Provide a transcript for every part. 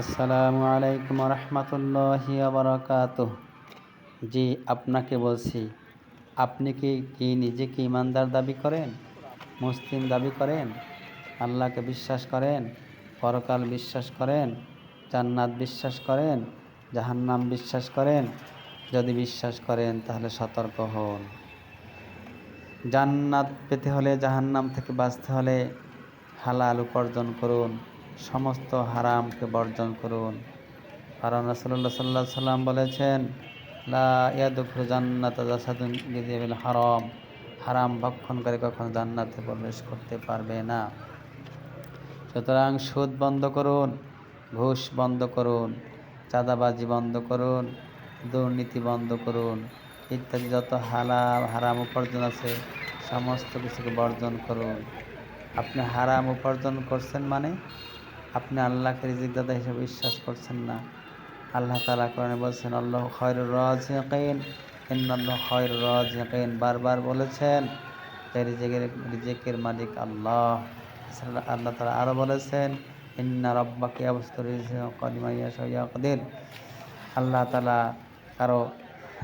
আসসালামু আলাইকুম রহমতুল্লাহি বারাকাতুহ। জি, আপনাকে বলছি, আপনি কি নিজেকে ইমানদার দাবি করেন, মুসলিম দাবি করেন, আল্লাহকে বিশ্বাস করেন, পরকাল বিশ্বাস করেন, জান্নাত বিশ্বাস করেন, জাহান্নাম বিশ্বাস করেন? যদি বিশ্বাস করেন তাহলে সতর্ক হন। জান্নাত পেতে হলে, জাহান্নাম থেকে বাঁচতে হলে হালাল উপার্জন করুন, সমস্ত হারামকে বর্জন করুন। কারণ রাসূলুল্লাহ সাল্লাল্লাহু আলাইহি সাল্লাম বলেছেন, লা ইয়াদখুলু জান্নাতা জাসাদুন বিল হারাম, হারাম ভক্ষণকারী কখনো জান্নাতে প্রবেশ করতে পারবে না। সুতরাং সুদ বন্ধ করুন, ঘুষ বন্ধ করুন, চাঁদাবাজি বন্ধ করুন, দুর্নীতি বন্ধ করুন, ইত্যাদি যত হারাম উপার্জন আছে সমস্ত কিছুকে বর্জন করুন। আপনি হারাম উপার্জন করছেন মানে আপনি আল্লাহকে রিজিকদাতা হিসেবে বিশ্বাস করছেন না। আল্লাহ তাআলা কোরআনে বলছেন, আল্লাহু খায়রুর রাযিকিন, ইন্নাল্লাহু খায়রুর রাযিকিন। বারবার বলেছেন যে রিজিকের মালিক আল্লাহ। আল্লাহ তাআলা আরো বলেছেন, ইন্না রাব্বাকা ইয়াবসুতু রিজকা লিমান ইয়াশাউ ওয়া ইয়াকদির। আল্লাহ তাআলা কারো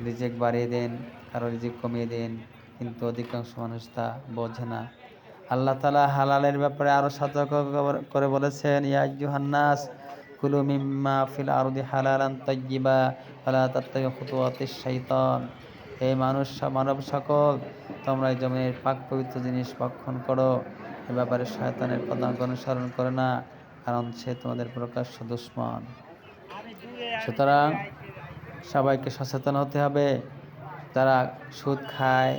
রিজিক বাড়িয়ে দেন, কারো রিজিক কমিয়ে দেন, কিন্তু অধিকাংশ মানুষ তা বোঝে না। আল্লাহ তাআলা হালালের ব্যাপারে আরো সতর্ক করে বলেছেন, ইয়া আইয়ুহান নাস কুলু মিম্মা ফিল আরদি হালালান তাইয়্যিবা ওয়ালা তাত্তাবিউ খুতুওয়াতিশ শাইতান। হে মানব সকল, তোমরা এই জমিনের পাক পবিত্র জিনিস ভক্ষণ করো, এ ব্যাপারে শয়তানের পদাঙ্ক অনুসরণ করো না, কারণ সে তোমাদের প্রকাশ্য দুশমন। সুতরাং সবাইকে সচেতন হতে হবে। যারা সুদ খায়,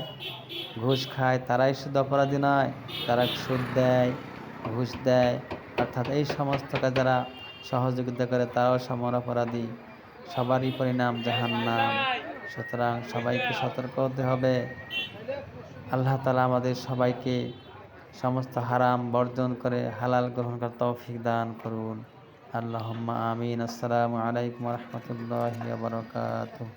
ঘুষ খায় তারাই শুধু অপরাধী নয়, যারা সুদ দেয়, ঘুষ দেয়, অর্থাৎ এই সমস্ত কাজ যারা সহযোগিতা করে তারাও সমান অপরাধী। সবারই পরিণাম জাহান্নাম। সুতরাং সবাইকে সতর্ক হতে হবে। আল্লাহ তাআলা আমাদের সবাইকে সমস্ত হারাম বর্জন করে হালাল গ্রহণ করার তৌফিক দান করুন। আল্লাহুম্মা আমিন। আসসালামু আলাইকুম ওয়া রাহমাতুল্লাহি ওয়া বারাকাতুহু।